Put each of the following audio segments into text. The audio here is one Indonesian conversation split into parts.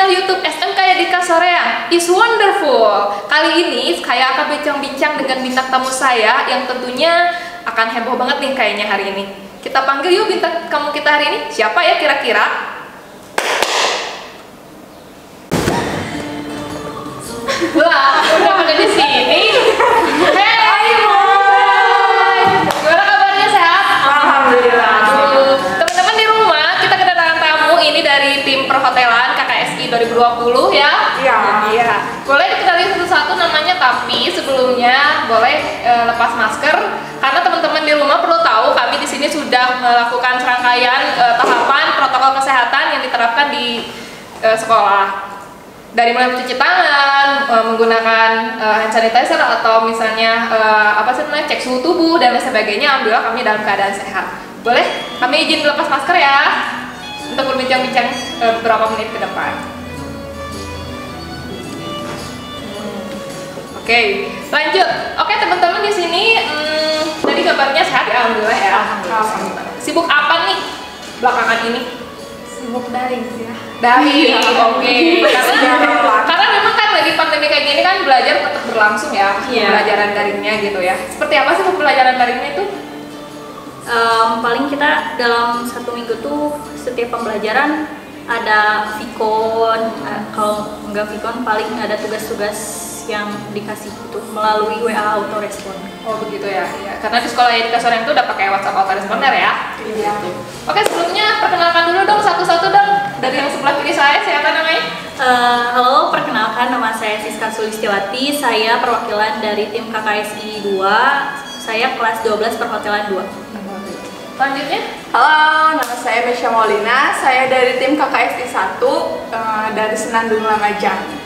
channel YouTube SMK Yadika Soreang is wonderful. Kali ini saya akan bincang-bincang dengan bintang tamu saya yang tentunya akan heboh banget nih kayaknya hari ini. Kita panggil yuk bintang tamu kita hari ini. Siapa ya kira-kira? Wah, udah ada di sini. Hey, gimana kabarnya, sehat? Alhamdulillah. Teman-teman di rumah, kita kedatangan tamu ini dari tim perhotelan KKSI 2020 ya. Iya. Boleh dikenali satu-satu namanya, tapi sebelumnya boleh lepas masker karena teman-teman di rumah perlu tahu kami di sini sudah melakukan serangkaian tahapan protokol kesehatan yang diterapkan di sekolah. Dari mulai mencuci tangan, menggunakan hand sanitizer atau misalnya cek suhu tubuh dan lain sebagainya. Alhamdulillah kami dalam keadaan sehat. Boleh kami izin lepas masker ya untuk berbincang-bincang beberapa menit ke depan. Oke, lanjut. Oke teman-teman di sini tadi kabarnya sehat ya, alhamdulillah ya. Sibuk apa nih belakangan ini? Sibuk daring sih ya. Daring, oke. Karena memang kan lagi pandemi kayak gini kan belajar tetap berlangsung ya, pembelajaran daringnya gitu ya. Seperti apa sih pembelajaran daringnya itu? Paling kita dalam 1 minggu tuh setiap pembelajaran ada Vicon, kalau enggak Vicon paling ada tugas-tugas yang dikasih itu melalui WA autorespon. Oh begitu ya, iya. Karena di sekolah Yadika Soreang itu udah pakai WhatsApp autoresponder ya. Iya. Oke, sebelumnya perkenalkan dulu dong satu-satu dong dari yang sebelah kiri saya. Siapa namanya? Halo, perkenalkan nama saya Siska Sulistiwati. Saya perwakilan dari tim KKSI 2. Saya kelas 12 perhotelan 2. Selanjutnya? Halo, nama saya Mesya Maulina. Saya dari tim KKSI 1 dari Senandung Lamajang.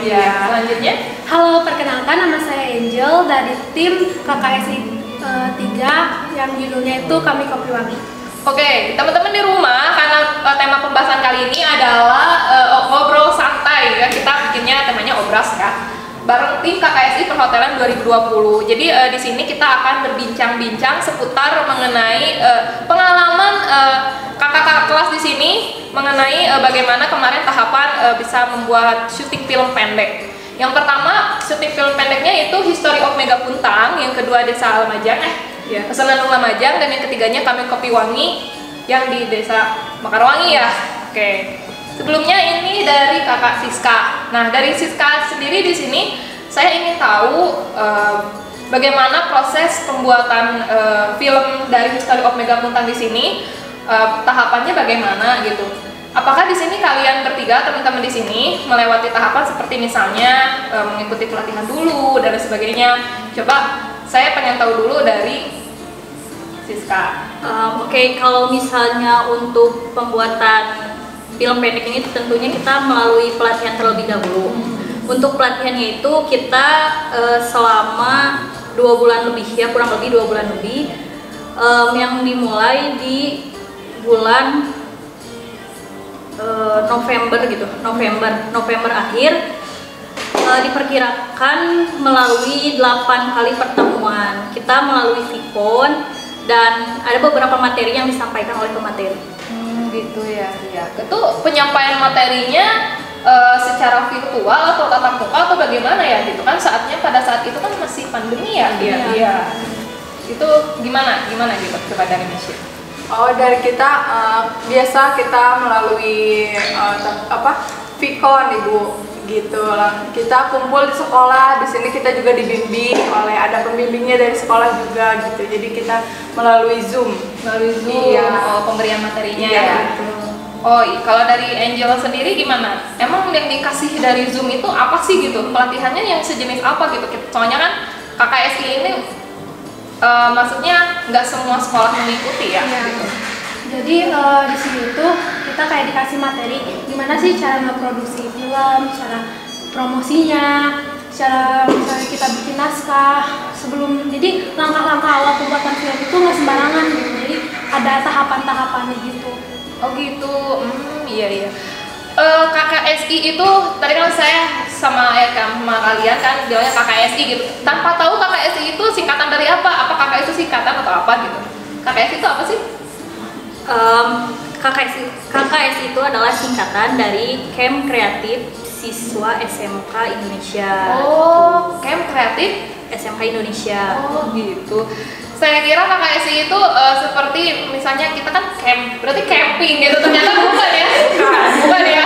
Ya. Selanjutnya? Halo, perkenalkan nama saya Angel dari tim KKSI 3 yang judulnya itu Kami Kopi Wangi. Oke, teman-teman di rumah, karena tema pembahasan kali ini adalah ngobrol santai ya, kita bikinnya temanya obras ya, bareng tim KKSI Perhotelan 2020. Jadi di sini kita akan berbincang-bincang seputar mengenai pengalaman kakak-kakak kelas di sini mengenai bagaimana kemarin tahapan bisa membuat syuting film pendek. Yang pertama, syuting film pendeknya itu History of Mega Puntang, yang kedua Desa Lamajang, Senandung Lamajang, dan yang ketiganya Kami Kopi Wangi yang di Desa Mekarwangi ya. Oke. Sebelumnya ini dari Kakak Siska. Nah, dari Siska sendiri di sini saya ingin tahu bagaimana proses pembuatan film dari History of Mega Puntang di sini. Tahapannya bagaimana gitu? Apakah di sini kalian bertiga teman-teman di sini melewati tahapan seperti misalnya mengikuti pelatihan dulu dan sebagainya? Coba saya pengen tahu dulu dari Siska. Oke, kalau misalnya untuk pembuatan film pendek ini tentunya kita melalui pelatihan terlebih dahulu. Untuk pelatihannya itu kita selama 2 bulan lebih ya, kurang lebih 2 bulan lebih, yang dimulai di bulan November gitu, November akhir, diperkirakan melalui 8 kali pertemuan. Kita melalui Vicon dan ada beberapa materi yang disampaikan oleh pemateri. Gitu ya. Itu penyampaian materinya secara virtual atau tatap muka atau bagaimana ya gitu kan, pada saat itu kan masih pandemi ya. Iya. Itu gimana gitu coba dari Mesya? Oh, dari kita biasa kita melalui Vicon Ibu gitu lah. Kita kumpul di sekolah, di sini kita juga dibimbing oleh ada pembimbingnya dari sekolah juga gitu. Jadi kita melalui Zoom. Iya. Pemberian materinya Iya, ya. betul. Oh, kalau dari Angel sendiri gimana? Emang yang dikasih dari Zoom itu apa sih gitu? Pelatihannya yang sejenis apa gitu? Soalnya kan KKSI ini maksudnya nggak semua sekolah mengikuti ya. Gitu. Jadi di sini itu kita kayak dikasih materi gimana sih cara ngeproduksi film, cara promosinya, cara misalnya kita bikin naskah sebelum, jadi langkah-langkah awal pembuatan film itu nggak sembarangan gitu. Jadi ada tahapan-tahapannya gitu. Oh gitu, iya. KKSI itu tadi kan saya sama kalian kan bilangnya KKSI gitu. Tanpa tahu KKSI itu singkatan dari apa? Apa KKSI itu singkatan atau apa gitu? KKSI itu apa sih? KKS itu adalah singkatan dari Camp Kreatif Siswa SMK Indonesia. Oh, camp kreatif SMK Indonesia. Oh gitu. Saya kira KKSI itu seperti misalnya kita kan camp, berarti camping gitu. Ternyata bukan ya. Bukan ya.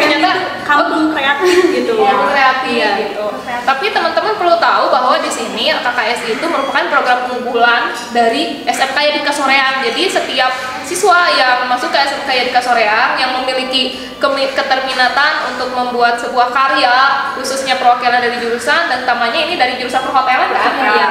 Ternyata Kampung kreatif gitu. kampung kreatif Iya. gitu. Tapi teman-teman perlu tahu bahwa di sini KKSI itu merupakan program unggulan dari SMK Yadika Soreang. Jadi setiap siswa yang masuk ke SMK Yadika Soreang yang memiliki keterminatan untuk membuat sebuah karya, khususnya perwakilan dari jurusan, dan utamanya ini dari jurusan perhotelan kan? Iya.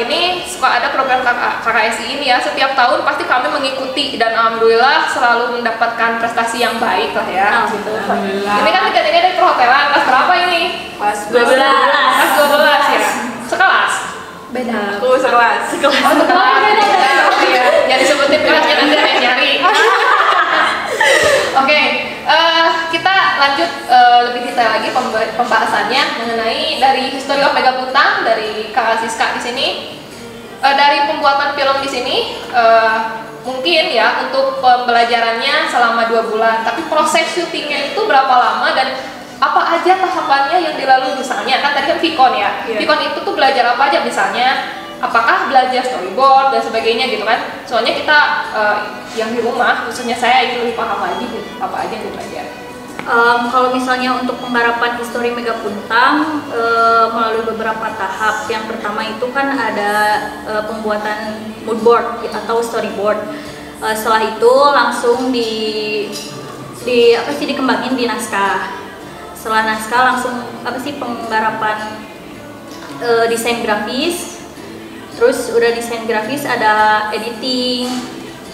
Ini suka ada program KKSI ini ya, setiap tahun pasti kami mengikuti dan alhamdulillah selalu mendapatkan prestasi yang baik lah ya. Alhamdulillah. Ini kan tingkat-tingkat dari perhotelan, kelas berapa ini? Kelas 12. Kelas 12 ya? Sekelas? Beda. Aku sekelas. Oh sekelas? Iya, jadi sebutin kelasnya nanti ada yang nyari. Oke, kita lanjut lebih detail lagi pembahasannya mengenai dari History of Mega Puntang dari Kak Siska di sini. Dari pembuatan film di sini mungkin ya untuk pembelajarannya selama 2 bulan, tapi proses syutingnya itu berapa lama dan apa aja tahapannya yang dilalui? Misalnya kan tadi kan Vicon ya, Iya. Vicon itu tuh belajar apa aja, misalnya apakah belajar storyboard dan sebagainya gitu kan? Soalnya kita yang di rumah, khususnya saya ingin lebih paham lagi gitu, apa aja yang belajar. Kalau misalnya untuk penggarapan History Mega Puntang melalui beberapa tahap. Yang pertama itu kan ada pembuatan mood board atau storyboard. Setelah itu langsung dikembangin di naskah. Setelah naskah langsung penggarapan desain grafis. Terus udah desain grafis ada editing.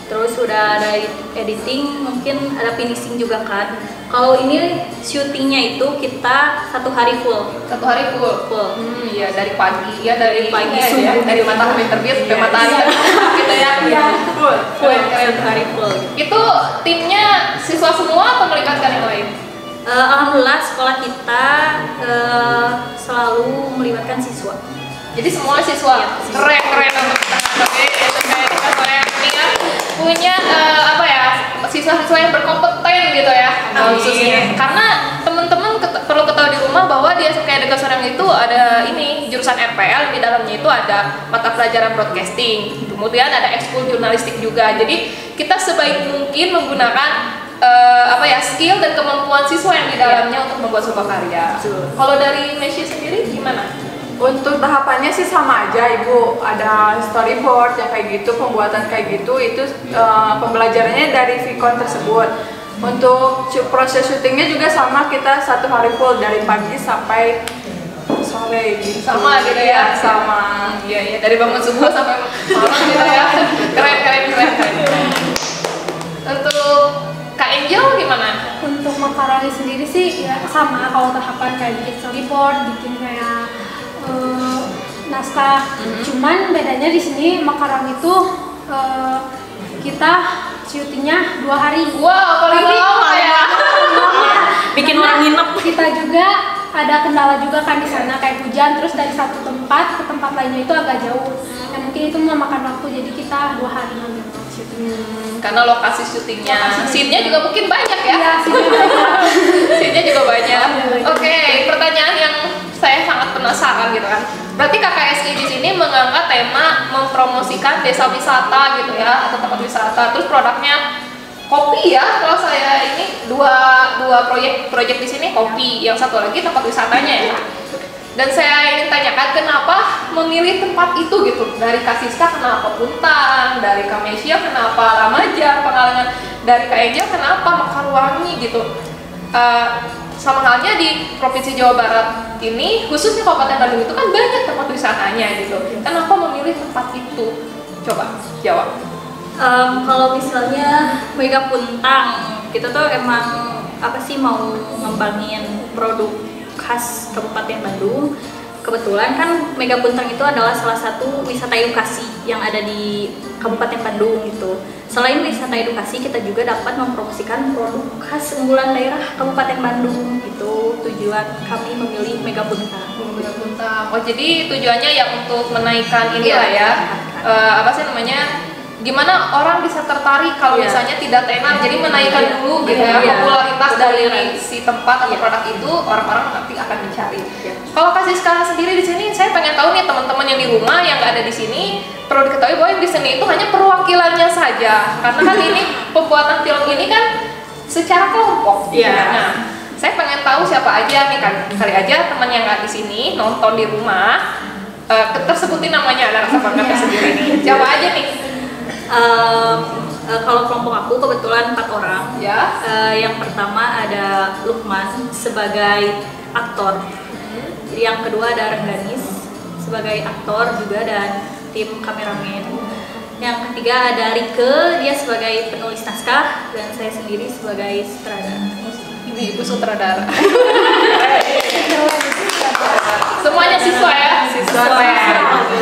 Terus udah ada editing, mungkin ada finishing juga kan. Kalau ini syutingnya itu kita 1 hari full. 1 hari full. Iya dari pagi ya, dari Pagi ya, subuh. dari matahari terbit sampai Iya. matahari terbenam gitu ya. Iya, full. Keren. 1 hari full. Itu timnya siswa semua atau melibatkan yang lain? Alhamdulillah sekolah kita selalu melibatkan siswa. Jadi semua siswa. Iya, siswa. Keren banget. Oke, itu kayak kita soalnya ini kan punya siswa-siswa yang berkompeten gitu ya. Amin. Khususnya. Karena teman-teman perlu ketahui di rumah bahwa di SMK Yadika Soreang itu ada ini jurusan RPL, di dalamnya itu ada mata pelajaran broadcasting. Kemudian ada ekskul jurnalistik juga. Jadi kita sebaik mungkin menggunakan skill dan kemampuan siswa yang di dalamnya untuk membuat sebuah karya. Betul. Kalau dari Messi sendiri gimana? Untuk tahapannya sih sama aja Ibu, ada storyboard yang kayak gitu, pembuatan kayak gitu, itu pembelajarannya dari Vicon tersebut. Untuk proses syutingnya juga sama, kita 1 hari full dari pagi sampai sore gitu. Sama gitu ya? Sama. Iya, dari bangun subuh sampai malam gitu ya. Keren. Untuk Kak Angel gimana? Untuk makaroni sendiri sih ya sama, kalau tahapan kayak bikin storyboard, bikin kayak naskah. Cuman bedanya di sini makaroni itu kita syutingnya 2 hari. Wow, paling lama ya. Bikin orang nginep. Kita juga ada kendala juga kan di sana kayak hujan, terus dari satu tempat ke tempat lainnya itu agak jauh. Dan mungkin itu memakan waktu, jadi kita 2 hari gitu syutingnya. Karena lokasi syutingnya, scene-nya juga mungkin banyak ya. Iya, Scene-nya juga banyak. Oke, pertanyaan yang saya sangat penasaran gitu kan. Berarti KKSI di sini mengangkat tema mempromosikan desa wisata gitu ya, atau tempat wisata. Terus produknya kopi ya. Kalau saya ini dua proyek di sini kopi, yang satu lagi tempat wisatanya ya. Dan saya ingin tanyakan kenapa memilih tempat itu gitu. Dari Kasiska kenapa Puntang, dari Kamesia kenapa Ramaja, Pengalengan, dari Kak Angel kenapa Mekarwangi gitu. Sama halnya di Provinsi Jawa Barat ini, khususnya Kabupaten Bandung itu kan banyak tempat wisatanya gitu. Kenapa memilih tempat itu? Coba jawab. Kalau misalnya Mega Puntang, kita tuh emang mau ngembangin produk khas Kabupaten Bandung. Kebetulan kan Mega Puntang itu adalah salah satu wisata edukasi yang ada di Kabupaten Bandung gitu. Selain wisata edukasi, kita juga dapat mempromosikan produk khas unggulan daerah Kabupaten Bandung. Itu tujuan kami memilih Mega Puntang. Mega Puntang. Oh, jadi tujuannya ya untuk menaikkan ini Iya, lah ya. menaikkan. gimana orang bisa tertarik kalau misalnya tidak tenar, jadi menaikkan dulu gitu ya popularitas dari si tempat atau produk itu, orang-orang nanti akan mencari. Kalau kasih skala sendiri di sini, saya pengen tahu nih teman-teman yang di rumah yang nggak ada di sini, perlu diketahui bahwa yang di sini itu hanya perwakilannya saja, karena kan ini pembuatan film ini kan secara kelompok. Nah, saya pengen tahu siapa aja nih kan, kali aja teman yang nggak di sini nonton di rumah, tersebutin namanya anak bangga sendiri nih. Siapa aja nih? Kalau kelompok aku kebetulan 4 orang. Yang pertama ada Lukman sebagai aktor. Yang kedua ada Rengganis sebagai aktor juga dan tim kameramen. Yang ketiga ada Rike, dia sebagai penulis naskah, dan saya sendiri sebagai sutradara. Ibu sutradara. Semuanya siswa ya? Siswa.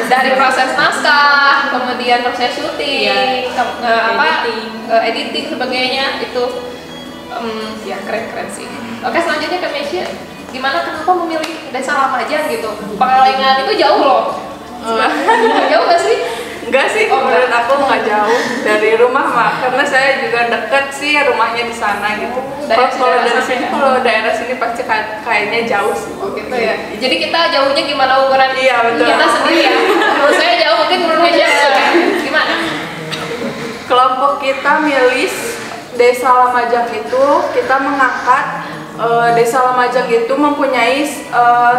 Dari proses naskah, kemudian proses syuting, editing sebagainya itu ya keren sih. Oke, selanjutnya ke Mesya. Gimana, kenapa memilih Desa Lamajang gitu? Pangalengan itu jauh loh. Jauh gak sih? Enggak sih, menurut aku nggak jauh dari rumah mah, karena saya juga deket sih rumahnya di sana gitu. Kalau dari sini, kalau daerah sini pasti kayaknya jauh sih. Gitu ya. Jadi kita jauhnya gimana ukuran? Iya betul. Kita sendiri ya. Menurut saya jauh, mungkin menurut Mesya gimana? Kelompok kita milih Desa Lamajang itu, kita mengangkat Desa Lamajang itu mempunyai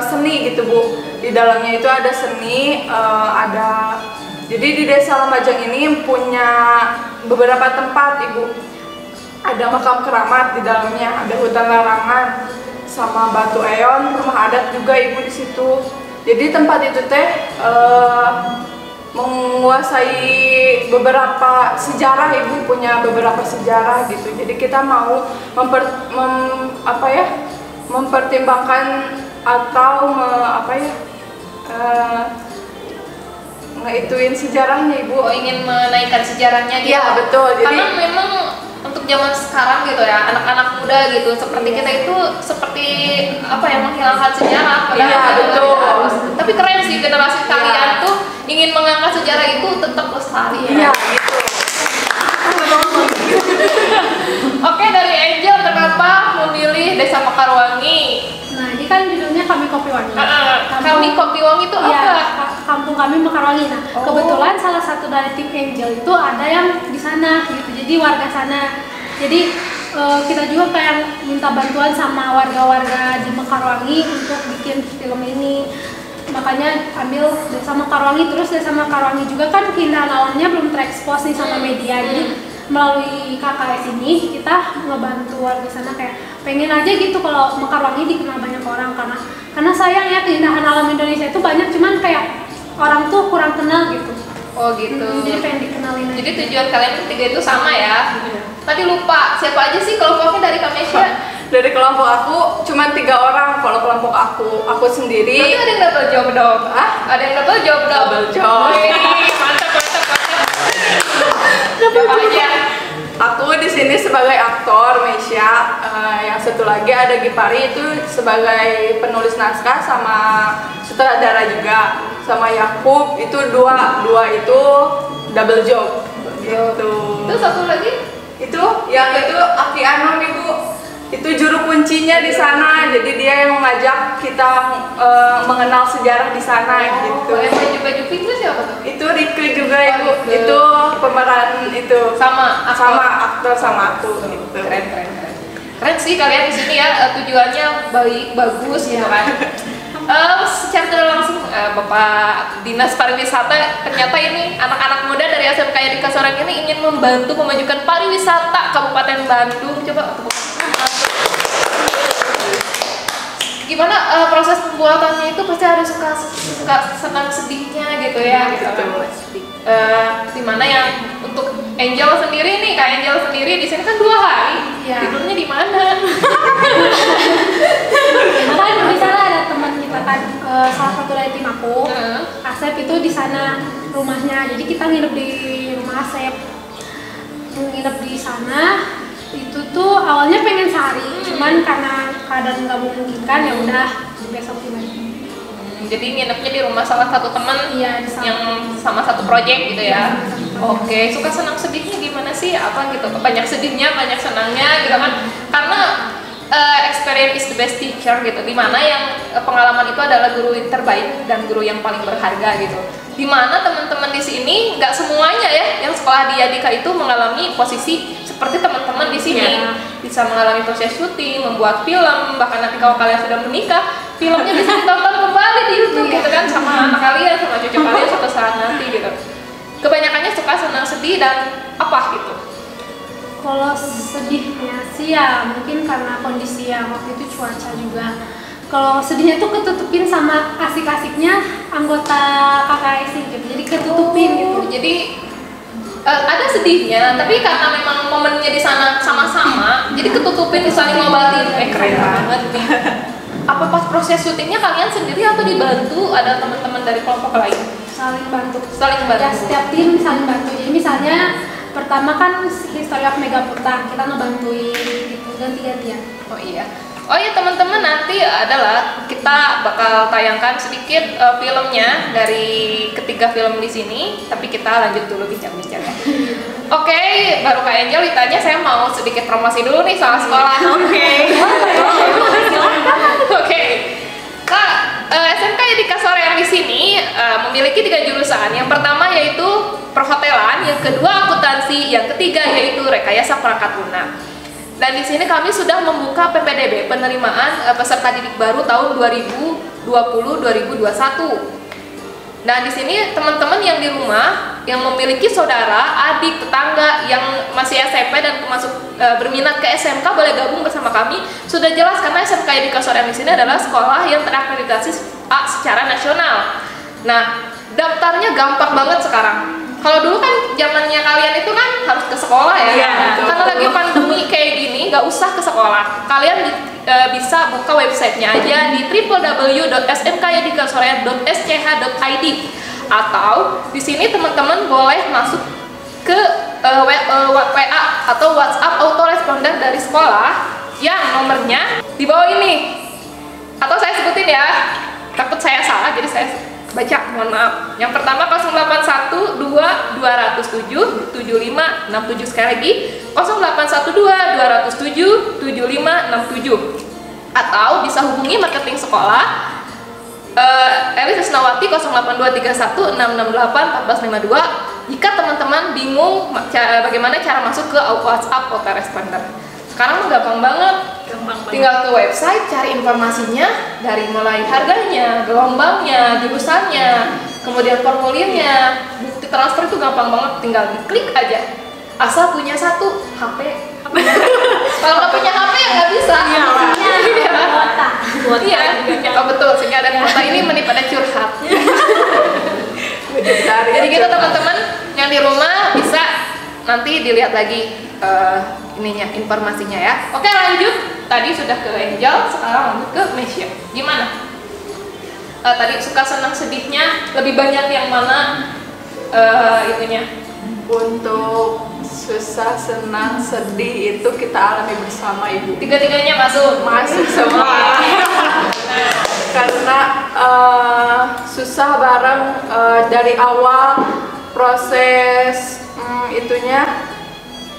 seni gitu Bu. Di dalamnya itu ada seni, jadi di Desa Lamajang ini punya beberapa tempat Ibu. Ada makam keramat di dalamnya, ada hutan larangan, sama batu eon, rumah adat juga Ibu di situ. Jadi tempat itu menguasai beberapa sejarah, Ibu punya beberapa sejarah gitu. Jadi kita mau mempertimbangkan atau ngeituin sejarahnya Ibu. Ingin menaikkan sejarahnya gitu. Iya betul. Karena memang untuk zaman sekarang gitu ya, anak-anak muda gitu seperti kita itu seperti menghilangkan sejarah. Iya betul. Tapi keren sih generasi kalian tuh ingin mengangkat sejarah itu tetap lestari. Iya gitu. Oke, dari Angel kenapa memilih Desa Mekarwangi? Nah, ini kan judulnya Kami Kopiwangi. Kami Kopiwangi itu apa? Ya, kampung kami Mekarwangi. Nah, kebetulan salah satu dari tim Angel itu ada yang di sana gitu. Jadi warga sana. Jadi kita juga kayak minta bantuan sama warga-warga di Mekarwangi untuk bikin film ini. Makanya ambil Desa Mekarwangi, terus Desa Mekarwangi juga kan keindahan alamnya belum terekspos nih sama media. Jadi melalui KKS ini kita ngebantu warga sana, kayak pengen aja gitu kalau Mekarwangi dikenal banyak orang, karena sayang ya keindahan alam Indonesia itu banyak, cuman kayak orang tuh kurang kenal gitu. Oh gitu. Jadi pengen dikenalin aja. Jadi tujuan kalian bertiga itu sama ya? Tadi lupa, siapa aja sih kelompoknya dari Kamesya? Dari kelompok aku cuma 3 orang. Kalau kelompok aku sendiri. Berarti ada yang double job dong? Ada yang double job dong? Double job. Mantap. Siapa aja? Aku di sini sebagai aktor Mesya, yang satu lagi ada Gipari itu sebagai penulis naskah sama sutradara juga, sama Yakub itu dua itu double job gitu. Terus satu lagi? Itu Aki Anom Ibu. Itu juru kuncinya di sana, jadi dia yang mengajak kita mengenal sejarah di sana gitu. Yang baju pink itu siapa tuh? Itu Rike juga Ibu. Itu pemeran itu sama aktor sama aku gitu. Keren sih kalian di sini ya, tujuannya bagus gitu kan. Secara tidak langsung Bapak Dinas Pariwisata, ternyata ini anak-anak muda dari SMK Yadika Sorang ini ingin membantu memajukan pariwisata Kabupaten Bandung. Coba tepuk tangan. Gimana proses pembuatannya itu pasti harus suka senang sedihnya gitu ya. Dimana yang untuk Angel sendiri nih, Kak Angel sendiri di sini kan 2 hari. Tidurnya di mana? Kan misalnya ada teman kita kan, salah satu dari tim aku, Asep itu di sana rumahnya. Jadi kita nginep di rumah Asep. Nginep di sana. Itu tuh awalnya pengen sehari, cuman karena keadaan nggak memungkinkan ya udah besok lagi. Jadi nginepnya di rumah salah satu teman yang sama satu proyek gitu ya. Oke, suka senang sedihnya gimana sih? Apa gitu? Banyak sedihnya, banyak senangnya gitu kan? Karena experience is the best teacher gitu. Dimana yang pengalaman itu adalah guru yang terbaik dan guru yang paling berharga gitu. Dimana teman-teman di sini nggak semuanya ya yang sekolah di Yadika itu mengalami posisi seperti teman-teman di sini. Bisa mengalami proses syuting, membuat film, bahkan nanti kalau kalian sudah menikah, filmnya bisa ditonton kembali di YouTube gitu kan sama anak kalian, sama cucu kalian suatu saat nanti gitu. Kebanyakannya suka senang sedih dan apa gitu. Kalau sedihnya sih ya mungkin karena kondisi yang waktu itu cuaca juga. Kalau sedihnya tuh ketutupin sama asik-asiknya anggota KKS gitu, jadi ketutupin gitu. Jadi ada sedihnya, tapi karena memang momennya di sana sama-sama, jadi ketutupin saling ngobatin. Keren banget nih. Apa pas proses syutingnya kalian sendiri atau dibantu ada teman-teman dari kelompok lain? Saling bantu. Saling bantu. Ya setiap tim saling bantu. Jadi misalnya pertama kan History of Megaputa, kita ngebantuin gitu ganti-gantian. Oh iya teman-teman, nanti adalah kita bakal tayangkan sedikit filmnya dari ketiga film di sini, tapi kita lanjut dulu bincang-bincangnya. Oke, baru Kak Angel ditanya, saya mau sedikit promosi dulu nih soal sekolah. Oke. Kak, SMK Yadika Soreang di sini memiliki 3 jurusan. Yang pertama yaitu perhotelan, yang kedua akuntansi, yang ketiga yaitu rekayasa perangkat lunak. Dan di sini kami sudah membuka PPDB, penerimaan peserta didik baru tahun 2020-2021. Nah, di sini teman-teman yang di rumah yang memiliki saudara, adik, tetangga yang masih SMP dan berminat ke SMK boleh gabung bersama kami. Sudah jelas karena SMK Yadika Soreang di sini adalah sekolah yang terakreditasi A secara nasional. Nah, daftarnya gampang banget sekarang. Kalau dulu kan zamannya kalian itu kan harus ke sekolah ya, karena lagi pandemi kayak gini nggak usah ke sekolah. Kalian bisa buka websitenya aja di www.smkyadikasoreang.sch.id atau di sini teman-teman boleh masuk ke WA atau WhatsApp autoresponder dari sekolah yang nomornya di bawah ini. Atau saya sebutin ya, takut saya salah jadi saya baca, mohon maaf. Yang pertama 0812 207 7567, sekali lagi 0812 207 7567, atau bisa hubungi marketing sekolah Elis Isnawati 08231 668 1452 jika teman-teman bingung bagaimana cara masuk ke WhatsApp autoresponder. Sekarang gampang banget. Tinggal ke website, cari informasinya dari mulai harganya, gelombangnya, jurusannya, kemudian formulirnya, bukti transfer itu gampang banget, tinggal diklik aja. Asal punya satu HP. Kalau nggak punya HP ya nggak bisa. Iya, betul. Sehingga ada kuota ini meni pada curhat. Jadi gitu teman-teman yang di rumah bisa nanti dilihat lagi informasinya ya. Oke, lanjut. Tadi sudah ke Angel, sekarang lanjut ke Mesya. Gimana? Tadi suka senang sedihnya lebih banyak yang mana itunya? Untuk susah, senang, sedih itu kita alami bersama Ibu. Tiga-tiganya masuk semua. Karena susah bareng dari awal proses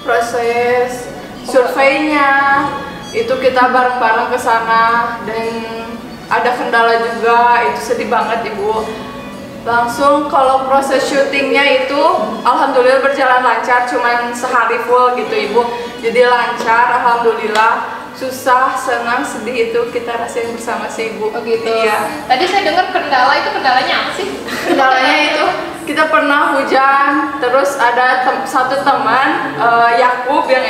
proses surveinya itu kita bareng-bareng ke sana, dan ada kendala juga, itu sedih banget Ibu. Langsung kalau proses syutingnya itu alhamdulillah berjalan lancar, cuman sehari full gitu Ibu, jadi lancar alhamdulillah. Susah, senang, sedih itu kita rasain bersama si Ibu. Oh gitu. Iya. Tadi saya dengar kendala, itu kendalanya apa sih? Kendalanya itu kita pernah hujan, terus ada satu teman Yakub yang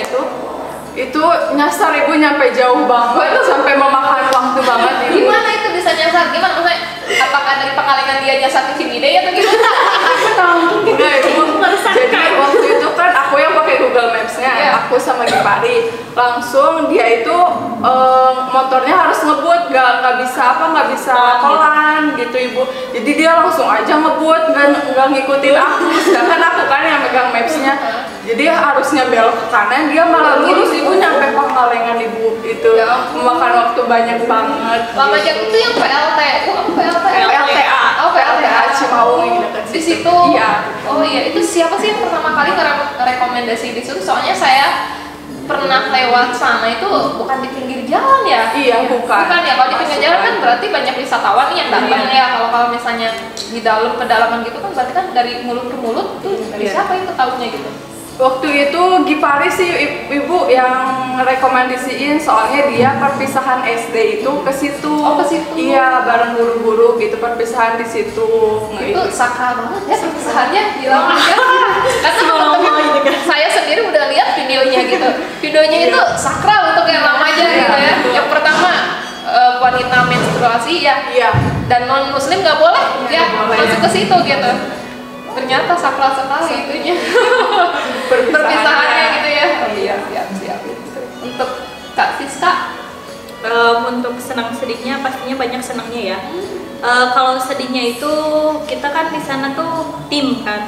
itu nyasar Ibu nyampe jauh banget sampai memakan waktu banget Ibu. Gimana itu bisa nyasar? Gimana maksudnya? Apakah dari Pangalengan dia nyasar ke Ciwidey atau gimana? Enggak Ibu. Jadi waktu itu kan aku yang pakai Google Maps-nya, aku sama Gipari. Langsung dia itu motornya harus ngebut, nggak bisa pelan gitu Ibu. Jadi dia langsung aja ngebut, nggak ngikutin aku. Sedangkan aku kan yang megang Maps-nya. Jadi harusnya belok ke kanan, dia malah lurus Ibu nyampe Pangalengan Ibu. Itu memakan waktu banyak banget. Lama jam itu yang PLTU, PLTA. PLTA Cimaung gitu. podcast di itu. situ. Iya. Oh iya, itu siapa sih yang pertama kali ngerekomendasi di situ? Soalnya saya pernah lewat sana itu bukan di pinggir jalan ya? Iya, bukan. Bukan ya, kalau di pinggir Masuk jalan kan lagi. berarti banyak wisatawan nih yang datang Iya. ya. Kalau misalnya di dalam pedalaman gitu kan berarti kan dari mulut ke mulut tuh dari Iya. siapa itu taunya gitu? Waktu itu Gipari sih ibu yang rekomendasiin, soalnya dia perpisahan SD itu ke situ. Oh, ke situ. Iya, bareng guru-guru gitu, perpisahan di situ. Nah, Itu sakral banget ya perpisahannya, gila banget. Karena teman-teman saya sendiri udah lihat videonya gitu. Videonya itu sakral untuk yang remaja gitu ya. Yang pertama wanita menstruasi ya, Iya. dan non muslim nggak boleh Iya, ya nggak boleh. masuk ke situ gitu. Ternyata sakral sekali itunya. Perpisahannya gitu ya. Oh iya, siap. Untuk Kak Siska, Untuk senang sedihnya pastinya banyak senangnya ya. Kalau sedihnya itu kita kan di sana tuh tim kan,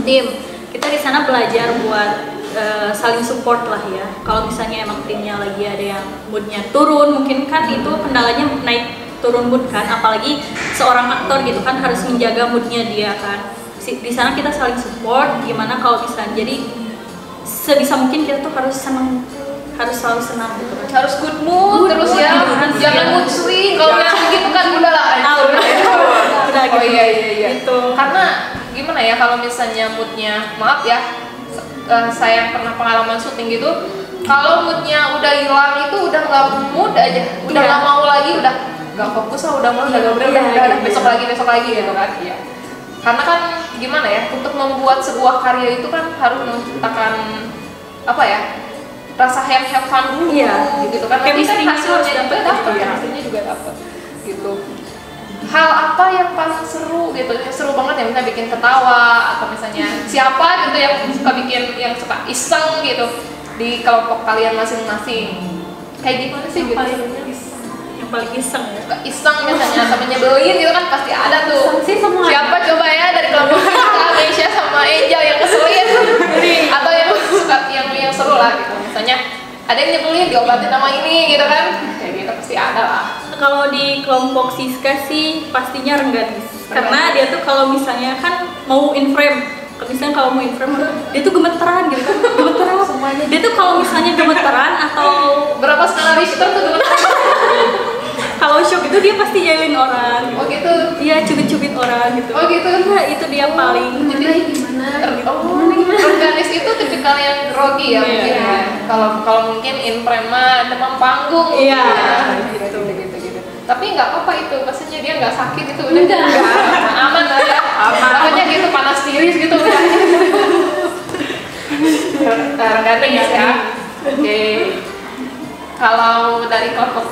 tim. Kita di sana belajar buat saling support lah ya. Kalau misalnya emang timnya lagi ada yang moodnya turun, mungkin kan itu kendalanya naik turun mood kan. Apalagi seorang aktor gitu kan harus menjaga moodnya dia kan. Di sana kita saling support. Gimana kalau misalnya jadi sebisa mungkin kita tuh harus senang, harus selalu senang gitu kan. harus good mood terus ya. Harus Jangan ya. mood swing. Kalau yang gitu kan udahlah. Udah Oh gitu. iya. Gitu. Karena gimana ya kalau misalnya moodnya, maaf ya, saya pernah pengalaman syuting gitu, kalau moodnya udah hilang itu udah nggak mood aja, udah Iya. nggak mau lagi, udah nggak fokus lah, udah mau udah nggak Iya, udah gitu. besok lagi gitu kan. Iya. Karena kan gimana ya, untuk membuat sebuah karya itu kan harus menciptakan apa ya, rasa have fun dulu Iya. gitu kan. Nanti kan Chemistry-nya hasilnya harus juga dapet, dapat, iya. hasilnya juga dapat gitu. Hal apa yang paling seru gitu, yang seru banget ya, misalnya bikin ketawa atau misalnya siapa gitu yang suka bikin, yang suka iseng gitu di kelompok kalian masing-masing, kayak gimana sih gitu? Yang paling iseng ya. Suka iseng misalnya atau menyebelin gitu kan pasti ada tuh. Iseng sih semua. Siapa coba ya dari kelompok kita, Meisha sama Angel yang ngeselin atau yang suka yang seru lah gitu, misalnya ada yang nyebelin diobatin sama ini gitu kan, kayak gitu pasti ada lah. Kalau di kelompok Siska sih pastinya Rengganis. Karena dia tuh kalau misalnya kan mau in frame, misalnya kalau mau in frame dia tuh gemeteran gitu kan, gemeteran semuanya. Dia tuh kalau misalnya gemeteran atau Berapa skala Richter tuh dulu? kalau shock itu dia pasti yelin orang. Oh gitu. Dia cubit-cubit orang gitu. Oh gitu. Nah, itu dia paling. Organis itu tipikal yang grogi ya Iya. mungkin ya. Kalau mungkin in frame mah demam panggung. Iya. Gitu. Tapi nggak apa-apa itu, maksudnya dia nggak sakit itu udah Enggak. aman lah ya. Makanya gitu panas tiris gitu udah. Organis ya. Oke. Kalau dari kelompok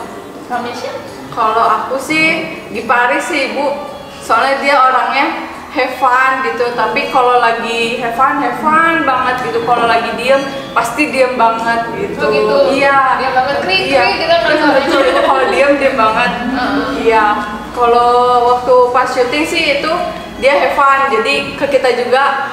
Kamesya? Kalau aku sih Gipari sih ibu, soalnya dia orangnya have fun gitu, tapi kalau lagi have fun banget gitu, kalau lagi diem pasti diem banget gitu. Oh gitu? Iya. Diem banget, krik Iya. gitu kan Betul, itu kalau diem banget. Iya. Kalau waktu pas syuting sih itu dia have fun, jadi ke kita juga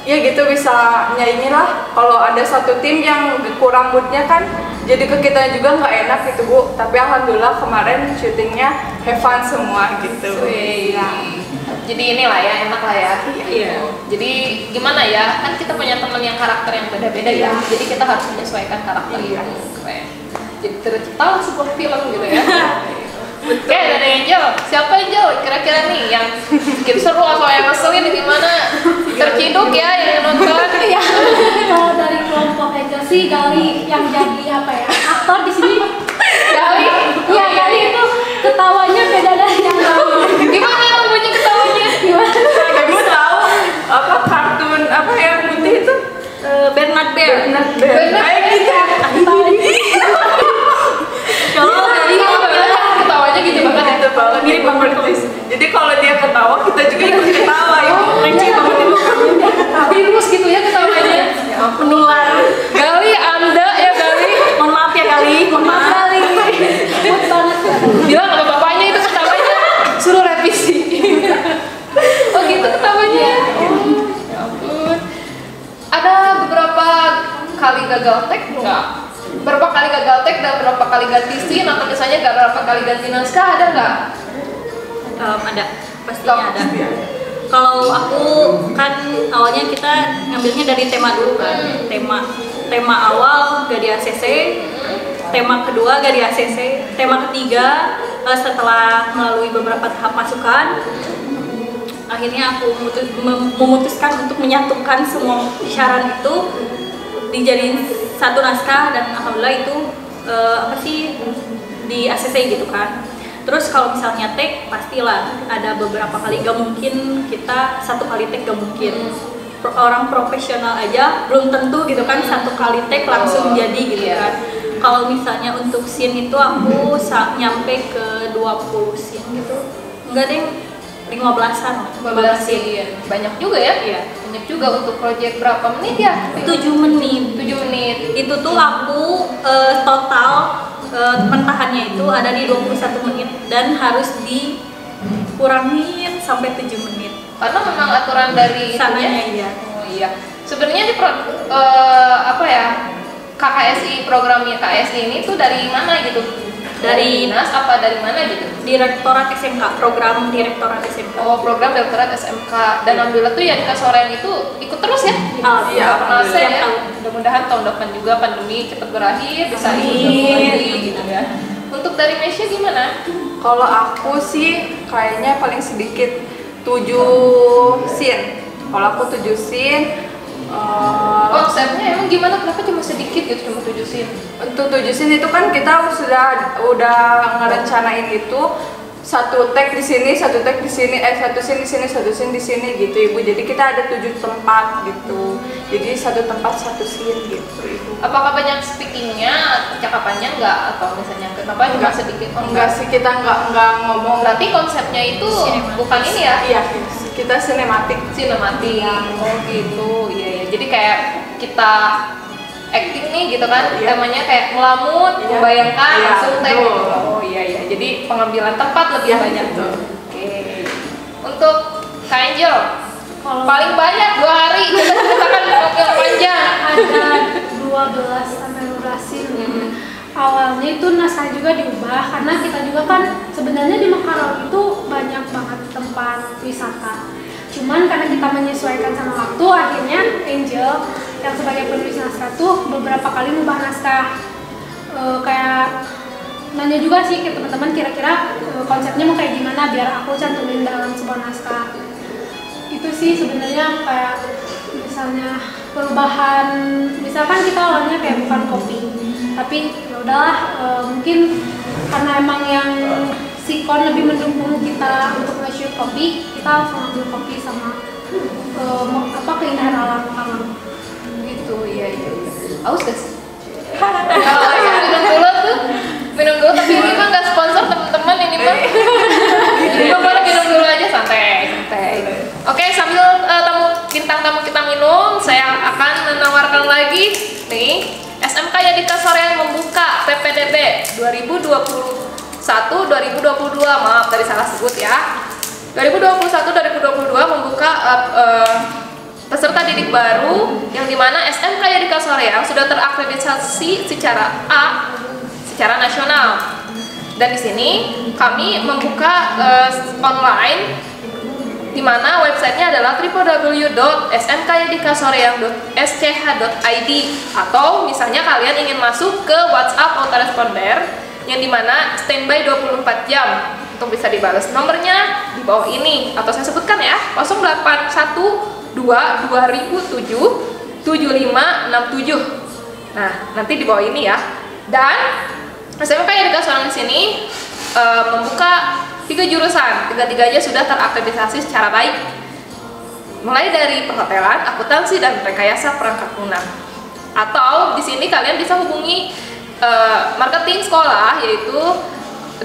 ya gitu bisa nyanyi lah. Kalau ada satu tim yang kurang moodnya kan, jadi ke kita juga nggak enak gitu bu. Tapi alhamdulillah kemarin syutingnya have fun semua gitu. Wih. Iya. Jadi inilah ya, enak lah ya. Iya. Jadi gimana ya, kan kita punya teman yang karakter yang beda-beda ya. Jadi kita harus menyesuaikan karakter Iya. itu. Keren. Jadi terciptalah sebuah film gitu ya. Oke, dari Angel. Siapa Angel? Kira-kira nih yang bikin seru atau yang ngeselin gimana? Terciduk ya yang nonton. Ya, kalau dari kelompok Angel sih Gali yang jadi apa ya, aktor di sini. Gali. Iya, Gali itu ketawanya beda dari yang lain. Gimana emang bunyi ketawanya? Gimana? Kamu tahu apa kartun apa yang putih itu? Bernard Bear. Kayak gitu. Kalau dari Ketawanya gitu banget ya. Gitu banget, mirip banget. Jadi kalau dia ketawa kita juga ikut ketawa ibu. receh banget itu. Virus gitu ya ketawanya. Menular. Gali, Anda ya Gali. Mohon maaf ya kali. Mohon maaf kali. Mood banget ya. Bilang sama bapaknya itu ketawanya suruh revisi. Oh gitu ketawanya. Ya ampun. Ada beberapa kali gagal tag enggak? Berapa kali gagal tag dan berapa kali ganti scene atau misalnya berapa kali ganti naskah ada nggak? Ada, pastinya ada. Kalau aku kan awalnya kita ngambilnya dari tema dulu kan. Tema awal gak di ACC, tema kedua gak di ACC, tema ketiga setelah melalui beberapa tahap masukan, akhirnya aku memutuskan untuk menyatukan semua isyarat itu dijadiin satu naskah, dan alhamdulillah itu di ACC gitu kan. Terus kalau misalnya take, pastilah ada beberapa kali, gak mungkin kita satu kali take, gak mungkin. Orang profesional aja belum tentu gitu kan satu kali take langsung jadi gitu kan. Kalau misalnya untuk scene itu aku nyampe ke 20 scene gitu. Enggak deh, 15-an. 15 scene. Banyak juga ya? Iya. Banyak juga untuk project berapa menit ya? 7 menit. 7 menit. Itu tuh aku total mentahannya itu ada di 21 menit dan harus dikurangin sampai 7 menit. Karena memang aturan dari sananya iya. Oh iya. Sebenarnya di KKSI, programnya KKSI ini tuh dari mana gitu? Dari dinas apa dari mana gitu? Direktorat SMK, program Direktorat SMK. Oh, program Direktorat SMK. Dan alhamdulillah tuh ya di Kasoreang itu ikut terus ya? Iya, pernah ya. Mudah-mudahan tahun depan juga pandemi cepat berakhir, bisa ikut lagi gitu ya. Untuk dari Mesya gimana? Kalau aku sih kayaknya paling sedikit 7 scene. Kalau aku 7 scene. Konsepnya emang gimana? Kenapa cuma sedikit gitu, cuma 7 scene? Untuk 7 scene itu kan kita udah ngerencanain itu satu tag di sini, satu tag di sini, satu scene di sini, satu scene di sini gitu Ibu. Jadi kita ada 7 tempat gitu. Jadi satu tempat satu scene gitu Ibu. Apakah banyak speakingnya, percakapannya enggak, atau misalnya kenapa cuma sedikit? Enggak sih, kita enggak ngomong. Berarti konsepnya itu bukan ini ya? Iya, kita sinematik. Oh gitu, iya. Jadi kayak kita acting nih gitu kan, temanya kayak ngelamun, membayangkan, langsung tag gitu. Oh iya. Jadi pengambilan tempat lebih banyak. Oke. Untuk Kak Angel, paling banyak 2 hari kita ceritakan pengambil panjang. Ada 12 sampai 12 scene. Awalnya itu naskah juga diubah karena kita juga kan sebenarnya di Makassar itu banyak banget tempat wisata. Cuman karena kita menyesuaikan sama waktu, akhirnya Angel yang sebagai penulis naskah tuh beberapa kali mengubah naskah. Kayak nanya juga sih ke teman-teman kira-kira konsepnya mau kayak gimana biar aku cantumin dalam sebuah naskah. Itu sih sebenarnya kayak misalnya perubahan, misalkan kita awalnya kayak bukan kopi, tapi ya udahlah mungkin karena emang yang sikon lebih mendukung kita untuk nge-shoot kopi, kita langsung ambil kopi sama keindahan alam. Gitu, iya. Aus gak sih? minum dulu tapi ini mah nggak sponsor teman-teman, ini mah boleh minum dulu aja, santai. Oke, sambil bintang tamu kita minum, saya akan menawarkan lagi nih SMK Yadika Soreang membuka PPDB 2021-2022, maaf tadi salah sebut ya. 2021-2022 membuka peserta didik baru yang dimana SMK Yadika Soreang sudah terakreditasi secara secara nasional. Dan di sini kami membuka online, di mana websitenya adalah www.smkyadikasoreang.sch.id, atau misalnya kalian ingin masuk ke WhatsApp autoresponder yang dimana standby 24 jam untuk bisa dibalas. Nomornya di bawah ini, atau saya sebutkan ya, 0812-2067-7567. Nah, nanti di bawah ini ya. Dan SMK Yadika Soreang di sini membuka 3 jurusan, 3-tiganya sudah terakreditasi secara baik, mulai dari perhotelan, akuntansi, dan rekayasa perangkat lunak. Atau di sini kalian bisa hubungi marketing sekolah, yaitu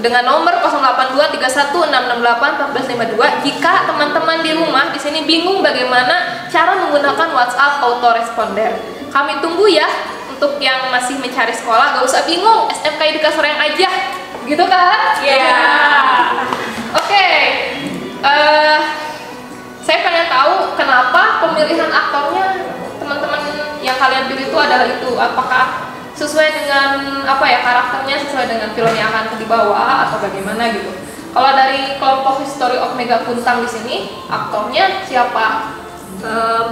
dengan nomor 082316681452 jika teman-teman di rumah di sini bingung bagaimana cara menggunakan WhatsApp autoresponder. Kami tunggu ya untuk yang masih mencari sekolah, gak usah bingung, SMK Yadika Soreang aja, gitu kan? Iya. Oke, saya pengen tahu kenapa pemilihan aktornya teman-teman yang kalian pilih itu adalah itu. Apakah sesuai dengan karakternya, sesuai dengan film yang akan dibawa, atau bagaimana gitu? Kalau dari kelompok History of Mega Puntang di sini, aktornya siapa?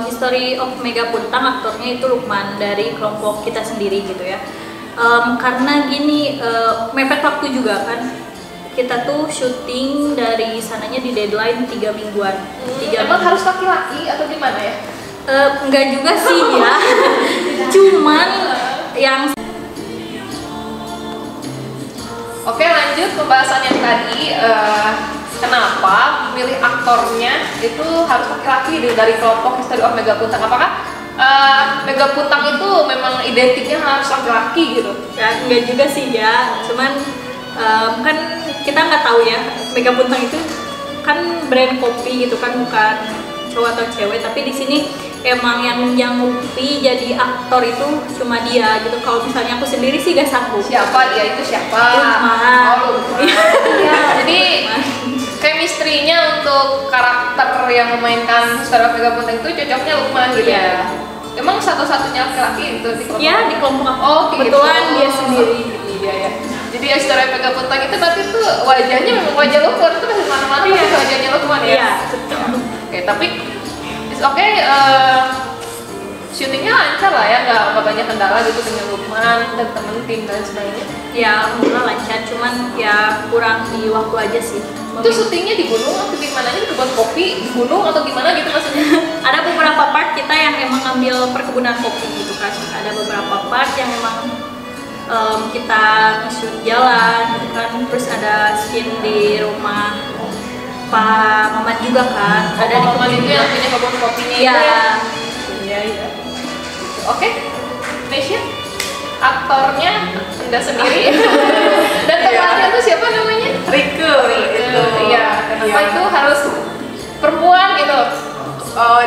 History of Mega Puntang aktornya itu Lukman dari kelompok kita sendiri gitu ya. Karena gini, mepet waktu juga kan. Kita tuh syuting dari sananya di deadline 3 mingguan. Emang harus laki-laki atau gimana ya? Enggak juga sih ya. Cuman yang Oke, lanjut pembahasan yang tadi. Kenapa milih aktornya itu harus laki-laki dari kelompok History of Mega Puntang? Apakah Mega Puntang itu memang identiknya harus laki-laki gitu? ya enggak juga sih ya. Cuman kan kita nggak tahu ya, Mega Puntang itu kan brand kopi gitu kan, bukan cowok atau cewek. Tapi di sini emang yang nyanggupi jadi aktor itu cuma dia gitu. Kalau misalnya aku sendiri sih gak sanggup. Siapa dia itu siapa? Lukman. Oh, Lukman. Ya, jadi chemistry-nya untuk karakter yang memainkan History of Mega Puntang itu cocoknya Lukman gitu ya. Emang satu-satunya laki-laki itu di kelompok? Ya di kelompok aku. Oh, Kebetulan gitu. dia sendiri. Iya ya. Jadi History of Mega Puntang itu berarti itu wajahnya memang wajah Lukman, itu di mana-mana pasti wajahnya Lukman ya. Iya, betul. Oke, tapi oke, syutingnya lancar lah ya, nggak banyak kendala gitu dengan Lukman dan temen tim dan sebagainya. Ya alhamdulillah lancar, cuman ya kurang di waktu aja sih. Itu syutingnya di gunung atau di mana? Di kebun kopi, di gunung atau gimana gitu maksudnya? Ada beberapa part kita yang emang ngambil perkebunan kopi gitu kan. Ada beberapa part yang emang kita nge-shoot jalan gitu kan. Terus ada scene di rumah Pak Mamat juga kan. Ada di kebun kebun itu yang punya kebun kopinya Iya. itu ya? Iya, iya. Oke, Nesya, aktornya Anda sendiri dan temannya tuh siapa namanya? Rike itu. Iya, kenapa itu harus perempuan gitu?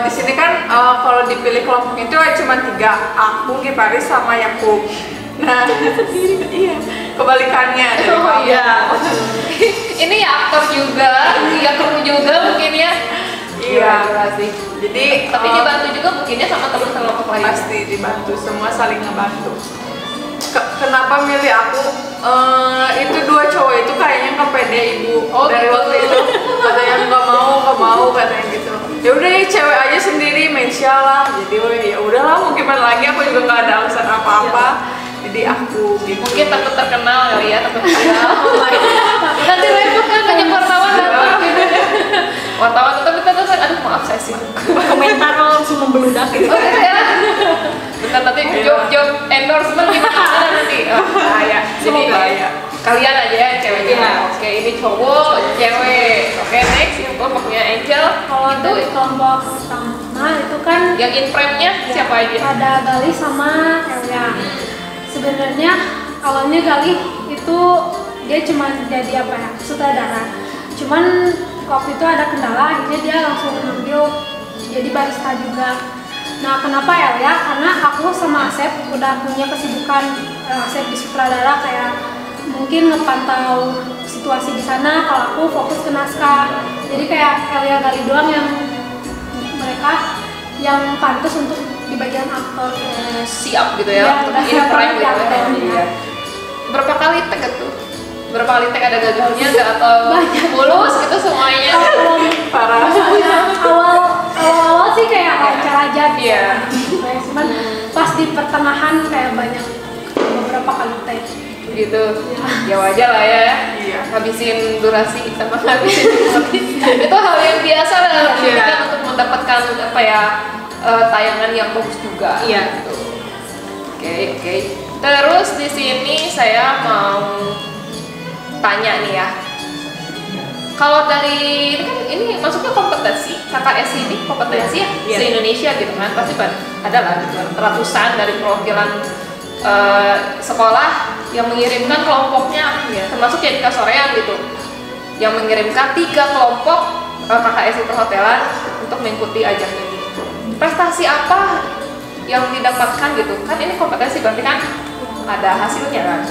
Di sini kan kalau dipilih kelompok itu cuma 3, aku, Giparis sama Yakub. Nah, iya, kebalikannya dari Oh kamu. iya. Ini ya aktor juga, ya kru juga mungkin ya. Iya. Gila sih. Jadi Tapi dibantu juga mungkinnya sama teman kelompok lain. pasti dibantu, semua saling ngebantu. Kenapa milih aku? Itu 2 cowok itu kayaknya nggak pede ibu. Oh, dari gitu. waktu itu katanya nggak mau katanya gitu. Ya udah ya cewek aja sendiri Mencia lah. Jadi ya udahlah mau gimana lagi, aku juga nggak ada alasan apa-apa. Jadi aku gitu. Mungkin takut terkenal kali ya, takut viral. Nanti repot kan banyak wartawan datang. Wartawan tetap aduh maaf saya sih. komentar langsung membeludak gitu. Oh gitu ya. Bentar nanti job endorsement gimana nanti. Oh, bahaya. Jadi Bahaya. kalian aja ya ceweknya. Iya. Oke, ini cowok, cewek. Oke, next yang kelompoknya Angel. Kalau Itu dari kelompok pertama itu kan yang in frame-nya siapa aja? ada Galih sama Elia. Sebenarnya awalnya Galih itu dia cuma jadi apa ya, sutradara. Cuman waktu itu ada kendala, akhirnya dia langsung ngambil jadi barista juga. Nah, kenapa Elia? Karena aku sama Asep udah punya kesibukan. Asep di sutradara kayak mungkin ngepantau situasi di sana, kalau aku fokus ke naskah. Jadi kayak Elia Galih doang yang mereka yang pantas untuk di bagian aktor. Siap gitu ya, Iya, untuk udah in siap frame banget gitu ya, ya. aktornya. Iya. Berapa kali tag tuh? Berapa kali tag, ada gagalnya nggak atau mulus gitu semuanya? Kalau Parah. awal sih kayak lancar aja gitu. Iya. Kayak cuman pas di pertengahan kayak banyak beberapa kali tag. Gitu. Ya wajar lah ya. Iya. Habisin durasi sama habisin durasi. Itu hal yang biasa lah Iya. untuk mendapatkan apa ya, tayangan yang bagus juga. Iya. Gitu. Oke. Terus di sini saya mau tanya nih ya. Kalau dari ini masuknya kompetensi, KKS ini kompetensi ya, Iya. se-Indonesia gitu kan, pasti ada lah gitu, ratusan dari perwakilan sekolah yang mengirimkan kelompoknya, termasuk Jadika Soreang gitu, yang mengirimkan 3 kelompok KKSI perhotelan untuk mengikuti ajang ini. Prestasi apa yang didapatkan gitu kan, ini kompetensi berarti kan ada hasilnya kan.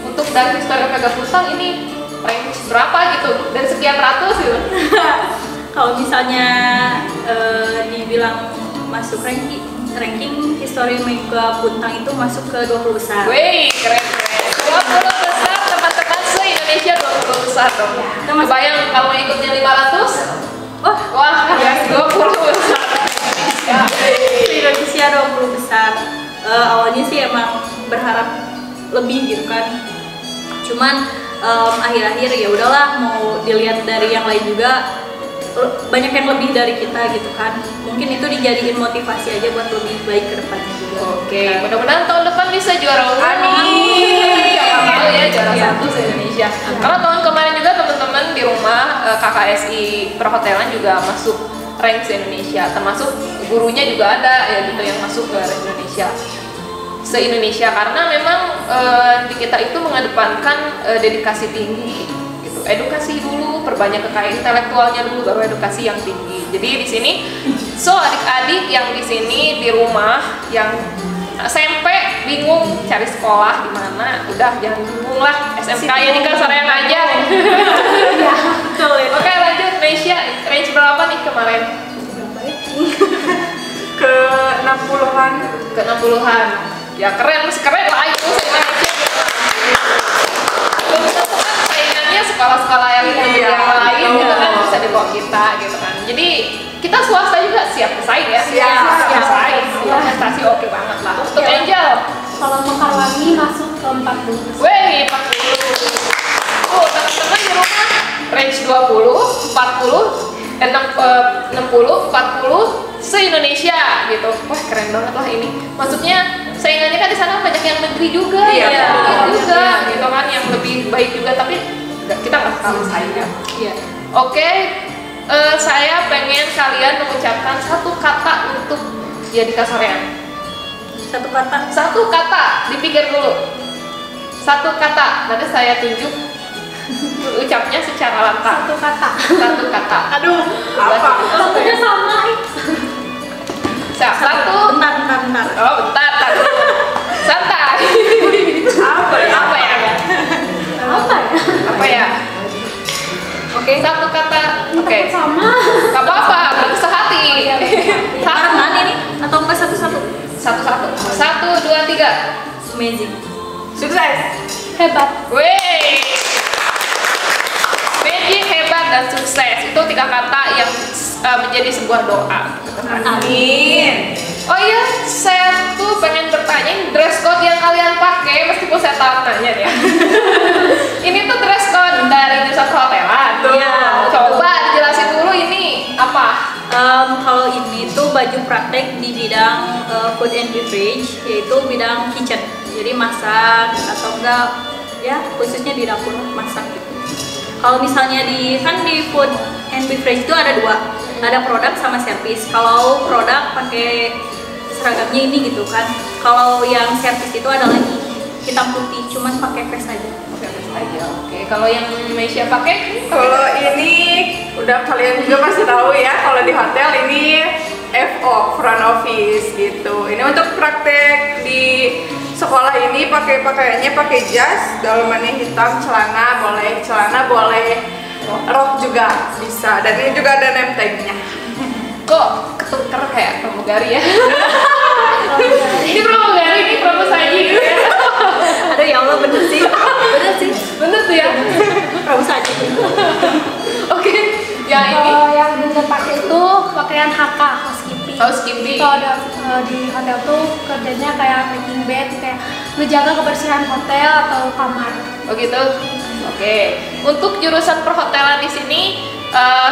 Untuk dari History of Mega Puntang ini range berapa gitu, dari sekian ratus gitu? Kalau misalnya dibilang masuk ranking History Mega Puntang itu masuk ke 20 besar. Wih, keren. 20 besar teman-teman se-Indonesia 20 besar. besar dong. Kita masuk- Kebayang kalau ikutnya 500? Oh, Wah, ya 20 besar. Ya. Indonesia 20 besar. Awalnya sih emang berharap lebih gitu kan. Cuman akhir-akhir ya udahlah, mau dilihat dari yang lain juga banyak yang lebih dari kita gitu kan. Mungkin itu dijadiin motivasi aja buat lebih baik ke depannya juga. Oke, mudah-mudahan tahun depan bisa juara umum. Amin. Siapa tahu ya juara Iya. satu se-Indonesia. Karena tahun kemarin juga teman-teman di rumah KKSI Perhotelan juga masuk rank se-Indonesia, termasuk gurunya juga ada ya gitu yang masuk ke rank Indonesia. Se-Indonesia karena memang di kita itu mengedepankan dedikasi tinggi gitu. Edukasi dulu, perbanyak kekayaan intelektualnya dulu baru edukasi yang tinggi. Jadi di sini adik-adik yang di sini di rumah yang SMP bingung cari sekolah di mana, udah jangan bingung lah, SMK ya di Kasarean aja. Betul ya. Oke, lanjut Nesya, range berapa nih kemarin? Ke 60-an. Ke 60-an. Ya keren, masih keren lah itu se-Indonesia. Belum tentu kan saingannya sekolah-sekolah yang lain gitu kan bisa di bawah kita gitu kan. Jadi kita swasta juga siap bersaing ya. Siap bersaing. Prestasi oke banget lah. Untuk Angel, Kalau Mekarwangi masuk ke 40. weh 40. Oh, teman-teman di rumah range 20, 40, 60, 40 se-Indonesia gitu. Wah, keren banget lah ini. Maksudnya saingannya kan di sana banyak yang negeri juga, Iya, yang betul. negeri juga gitu kan, yang lebih baik juga, tapi kita nggak kalah saing ya. Iya. Oke, saya pengen kalian mengucapkan satu kata untuk ya di Kasarean. Satu kata. Satu kata, dipikir dulu. Satu kata, nanti saya tunjuk ucapnya secara lantang. Satu kata. Satu kata. Aduh, Apa? Satunya sama. Satu. bentar. Oh, bentar. Santai. Apa ya? Apa ya? Apa ya? Apa ya? Oke. Satu kata. Oke. Sama. Gak apa-apa, baru sehati. Barengan ini atau enggak satu-satu? Satu-satu. 1, 2, 3. Amazing. Sukses. Hebat. Wey. Magic, hebat, dan sukses. Itu 3 kata yang menjadi sebuah doa. Amin. Oh iya, saya tuh pengen bertanya dress code yang kalian pakai, meskipun saya tahu nanya ya. Ini tuh dress code dari jurusan perhotelan. Iya. Coba dijelasin dulu ini apa? Kalau ini tuh baju praktek di bidang food and beverage, yaitu bidang kitchen. Jadi masak atau enggak ya khususnya di dapur masak gitu. Kalau misalnya di food and beverage itu ada 2, ada produk sama servis. Kalau produk pakai seragamnya ini gitu kan. Kalau yang servis itu ada lagi hitam putih, cuman pakai vest aja. Oke, aja. Oke, kalau yang Indonesia pakai? Kalau ini udah kalian juga pasti tahu ya, kalau di hotel ini FO, front office gitu. Ini untuk praktek di sekolah ini pakaiannya pakai jas, dalamannya hitam, celana boleh, rok juga bisa. Dan ini juga ada name tag-nya. Kok ketuker kayak pramugari ya? Ini pramugari, ini pramusaji gitu ya. Aduh ya Allah, bener sih. Bener tuh ya. Pramu saja. Oke, yang ini Kalau yang bener pakai itu pakaian HK, housekeeping. Housekeeping. Kalau ada di hotel tuh kerjanya kayak making bed, kayak menjaga kebersihan hotel atau kamar. Oh gitu. Oke. Untuk jurusan perhotelan di sini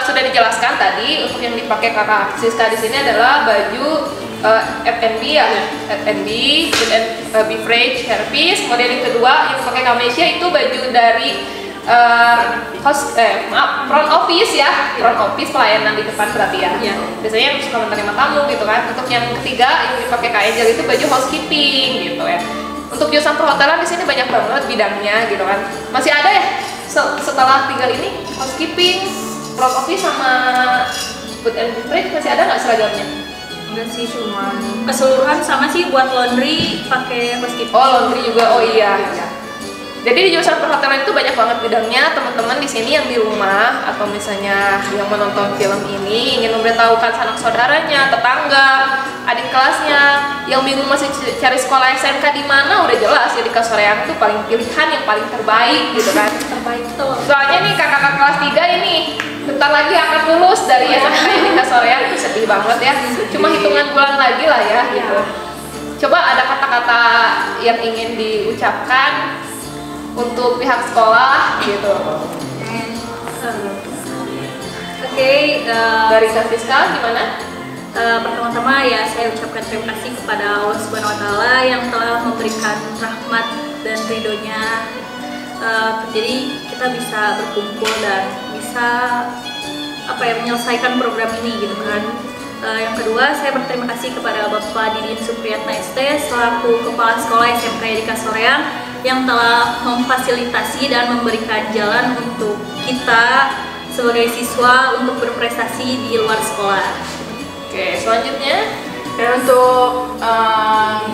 sudah dijelaskan tadi. Untuk yang dipakai kakak Siska di sini adalah baju F&B ya, F&B, food and beverage, service. Kemudian yang kedua yang dipakai Kamesia itu baju dari front office ya, front office pelayanan di depan berarti ya. Iya. Biasanya yang suka menerima tamu gitu kan. Untuk yang ketiga yang dipakai Kak Angel itu baju housekeeping gitu ya. Untuk jurusan perhotelan di sini banyak banget bidangnya gitu kan. Masih ada ya setelah tinggal ini housekeeping, front office sama food and beverage masih ada nggak seragamnya? Enggak sih, cuman keseluruhan sama sih. Buat laundry pakai housekeeping. Oh laundry juga, oh iya. Jadi di jurusan perhotelan itu banyak banget bidangnya. Teman-teman di sini yang di rumah atau misalnya yang menonton film ini ingin memberitahukan sanak saudaranya, tetangga, adik kelasnya yang bingung masih cari sekolah SMK di mana, udah jelas Yadika Soreang itu paling pilihan yang paling terbaik gitu kan. Terbaik tuh. Soalnya nih kakak-kakak kelas 3 ini bentar lagi akan lulus dari SMK Yadika Soreang, itu sedih banget ya. Cuma hitungan bulan lagi lah ya gitu. Coba ada kata-kata yang ingin diucapkan untuk pihak sekolah gitu. Oke, Dari Kak Fiska gimana? pertama-tama ya saya ucapkan terima kasih kepada Allah Subhanahu Wa Taala yang telah memberikan rahmat dan ridhonya. Jadi kita bisa berkumpul dan bisa menyelesaikan program ini gitu kan. Yang kedua, saya berterima kasih kepada Bapak Didin Supriyatna ST selaku Kepala Sekolah SMK Yadika Soreang yang telah memfasilitasi dan memberikan jalan untuk kita sebagai siswa untuk berprestasi di luar sekolah. Oke, selanjutnya Dan untuk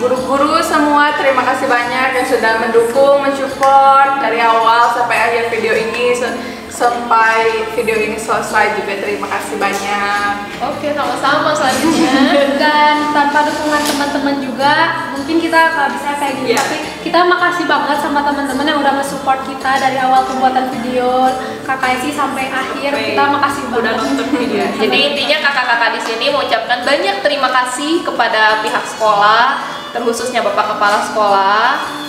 guru-guru semua, terima kasih banyak yang sudah mendukung, mensupport dari awal sampai akhir video ini, sampai video ini selesai juga. Terima kasih banyak. oke, sama-sama selanjutnya. Dan tanpa dukungan teman-teman juga mungkin kita nggak bisa kayak gini. Iya. Tapi kita makasih banget sama teman-teman yang udah mensupport kita dari awal pembuatan video KKSI sampai akhir. Kita makasih banget. Udah nonton video. Jadi intinya kakak-kakak di sini mengucapkan banyak terima kasih kepada pihak sekolah, terkhususnya Bapak Kepala Sekolah,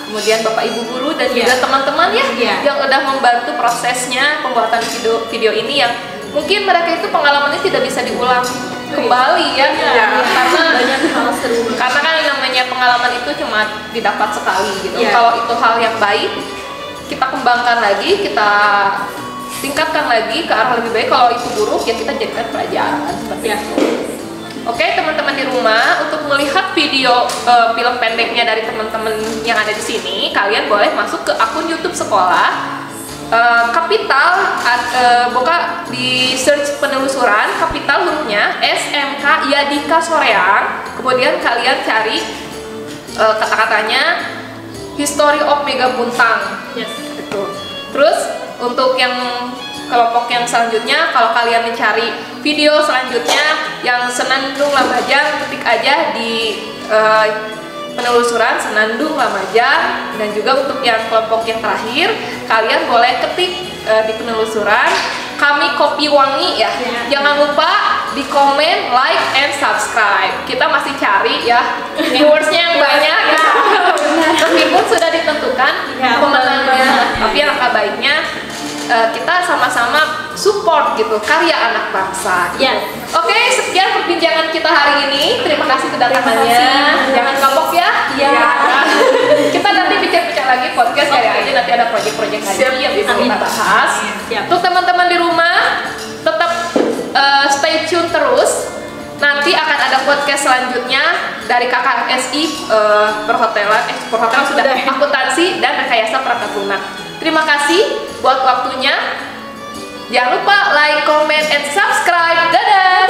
kemudian Bapak Ibu Guru dan juga teman-teman ya yang udah membantu prosesnya pembuatan video ini yang mungkin mereka itu pengalamannya tidak bisa diulang kembali ya, karena Banyak hal seru. karena kan yang namanya pengalaman itu cuma didapat sekali gitu. Iya. Kalau itu hal yang baik, kita kembangkan lagi, kita tingkatkan lagi ke arah lebih baik. Kalau itu buruk ya kita jadikan pelajaran seperti itu. Oke, teman-teman di rumah, untuk melihat video film pendeknya dari teman-teman yang ada di sini, kalian boleh masuk ke akun YouTube sekolah. Kapital buka di search penelusuran, kapital hurufnya SMK Yadika Soreang. Kemudian kalian cari kata-katanya History of Mega Puntang. Yes. Gitu. Terus untuk yang kelompok yang selanjutnya, kalau kalian mencari video selanjutnya yang Senandung Lamajang, ketik aja di penelusuran Senandung Lamajang. Dan juga untuk yang kelompok yang terakhir, kalian boleh ketik di penelusuran Kami Kopi Wangi ya. Jangan lupa di komen, like, and subscribe. Kita masih cari ya viewersnya yang banyak ya. Meskipun sudah ditentukan pemenangnya, tapi alangkah baiknya kita sama-sama support gitu karya anak bangsa. Yes. Oke, sekian perbincangan kita hari ini. Terima kasih kedatangannya. Terima kasih. Jangan kapok ya. Iya. Kita nanti bincang-bincang lagi podcast kali aja, nanti ada proyek-proyek lagi yang bisa kita bahas. Siap. Untuk teman-teman di rumah, tetap stay tune terus. Nanti akan ada podcast selanjutnya dari KKSI perhotelan sudah akuntansi dan rekayasa perangkat lunak. Terima kasih buat waktunya. Jangan lupa like, comment, and subscribe. Dadah!